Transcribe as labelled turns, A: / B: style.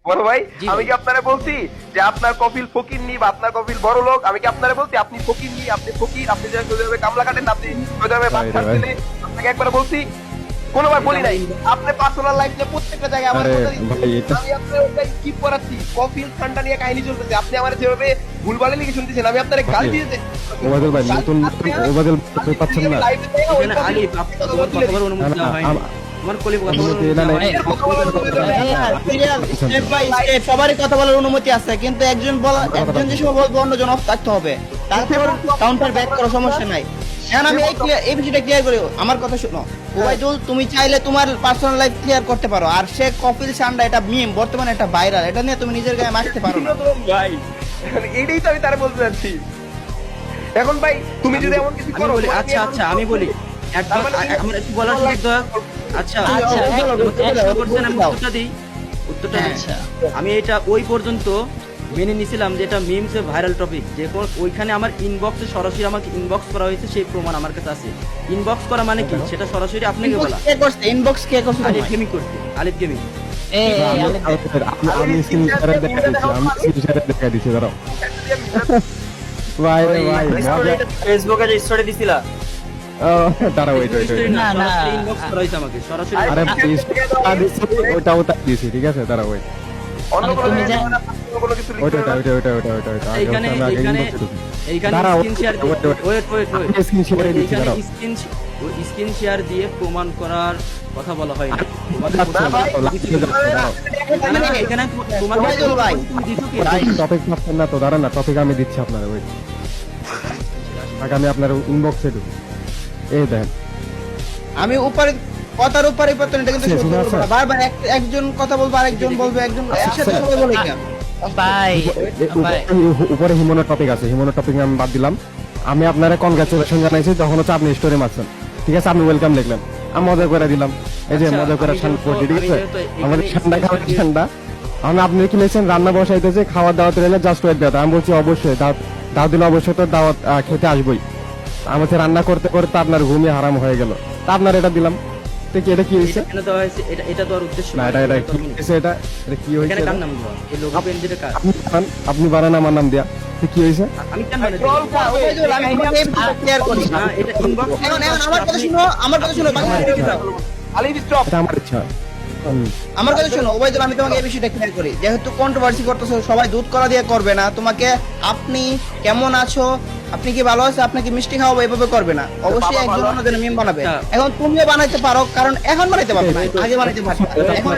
A: বড় ভাই আমি কি আপনারে বলছি যে আপনার কপিল ফকির নি বা আপনার কপিল বড় লোক? আমি কি আপনারে বলছি আপনি ফকির নি, আপনি ফকির, আপনি যে ওইভাবে কামলা কাটেন, আপনি ওইভাবে বাদ খাচ্ছেন? আপনাকে একবার বলছি? কোনোবার বলি নাই। আপনি পার্সোনাল লাইফ নিয়ে প্রত্যেকটা জায়গায় আমার কথা দিচ্ছেন, আমি আপনার ওটা স্কিপ করাচ্ছি। কপিল ঠান্ডা নিয়ে কাহিনী চলতেছে, আপনি আমার যেভাবে ভুলভালে লিখে শুনতেছেন, আমি আপনার গালি দিয়েছি।
B: ওবাদুল ভাই নতুন ওবাদুল পাচ্ছেন না
C: আলিফ আপনার কথা বলার অনুমতি দেওয়া হয়নি। তোমার কলিগ কথা বলার অনুমতি দেওয়া হয়নি।
D: স্টেপ বাই স্টেপ সবারই কথা বলার অনুমতি আছে, কিন্তু একজন যে সময় বলবে অন্যজন অফ থাকতে হবে, তারপর কাউন্টার ব্যাক করার সমস্যা নাই। এখন আমি এই বিষয়টা ক্লিয়ার করি, আমার কথা শুনো। ওবাইদুল, তুমি চাইলে তোমার পার্সোনাল লাইফ ক্লিয়ার করতে পারো, আর সে কপিল সান্ডা এটা মিম, বর্তমানে একটা ভাইরাল, এটা নিয়ে তুমি নিজের গায়ে মারতে পারো না
A: ভাই। এটাই তো আমি তারে বলতে যাচ্ছি। এখন ভাই তুমি যদি এমন কিছু করো,
C: আচ্ছা আমি বলি একবার আমার একটু বলার সুযোগ দাও। আচ্ছা আমি উত্তরটা দিই। আমি এটা ওই পর্যন্ত মেনে নিছিলাম যে এটা মিমস ভাইরাল টপিক, যে ওইখানে আমার ইনবক্সে সরাসরি আমাকে ইনবক্স করা হয়েছে, সেই প্রমাণ আমার কাছে আছে। ইনবক্স করা মানে কি সেটা সরাসরি আপনাকে বলা।
D: ইনবক্স কে করছে?
C: আলিফ গেমিং করতে, আলিফ গেমিং।
B: আমি স্ক্রিনশট দেখা দিচ্ছি দাঁড়াও ভাই ভাই
E: ফেসবুকে যে স্টোরি দিছিলা
B: দাঁড়াও ওইটা
C: ইনবক্স করা হয়েছে আমাকে সরাসরি।
B: আরে ওটাও তাক দিয়েছি, ঠিক আছে দাঁড়াও ওই
A: অন্য কোনো কিছু লিখতে
B: ওইটা
C: এইখানে স্ক্রিন শেয়ার স্ক্রিন শেয়ার দিয়ে প্রমাণ করার কথা বলা হয় না। এখানে
B: টপিক পাচ্ছেন না তো, দাঁড়ান না, টপিক আমি দিচ্ছি আপনার ওই আমি আপনার ইনবক্সে ঢুকি। এই দেখেন
D: আমি উপরে কথার উপরে পতন, এটা কিন্তু সত্য কথা না। বারবার একজন কথা বলবে আরেকজন বলবে, একজন একসাথে সবাই বলে কেন
F: ভাই
B: উপরে হিমনের টপিক আছে, হিমনের টপিক আমি বাদ দিলাম। আমি আপনারা কনগ্রাচুলেশন জানাইছি, তখন হচ্ছে আপনি স্টোরি মারছেন, ঠিক আছে, আপনি ওয়েলকাম লিখলেন, আমি মজা করে দিলাম। এই যে মজা করে ঠান্ডা করছি, ঠিক আছে, আমাদের ঠান্ডা খাওয়া ঠান্ডা। আমি আপনি কি লিখছেন রান্না বসাইতেছে, খাওয়ার দাওয়াত রইলে জাস্ট ওয়েট দেওয়া। আমি বলছি অবশ্যই দাওয়াত দিলে অবশ্যই তো দাওয়াত খেতে আসবোই। আমি হচ্ছে রান্না করতে করতে আপনার ঘুমিয়ে হারাম হয়ে গেল, তা আপনার এটা দিলাম। এটা কি হয়েছে?
C: এটা তো আর উদ্দেশ্য
B: না, এটা কি হয়েছে? এটা কি হয়েছে?
C: কার নাম দেওয়া? এই লোগো পেন যেটা কার?
B: আপনি বানান আমার নাম দিয়া, কি হয়েছে?
C: আমি কেন বানাই?
D: আমি ক্লিয়ার করি
C: না, এটা ইনবক্স।
D: এখন আমার কথা শুনো
A: আলিফ স্টপ।
B: এটা আমার ইচ্ছা।
D: আমার কথা শোনো ওবাইদুল, আমি তোমাকে এই বিষয়টা ক্লিয়ার করি। যেহেতু কন্ট্রোভার্সি করতেছো, সবাই দুধ করা দিয়ে করবে না। তোমাকে আপনি কেমন আছো, আপনি কি ভালো আছো, আপনি কি মিষ্টি খাওয়াবো, এভাবে করবে না। অবশ্যই একজন অন্যজন মিম বানাবে। এখন তুমিও বানাইতে পারো, কারণ এখন বানাইতে পারো না, আগে বানাইতে পারো। এখন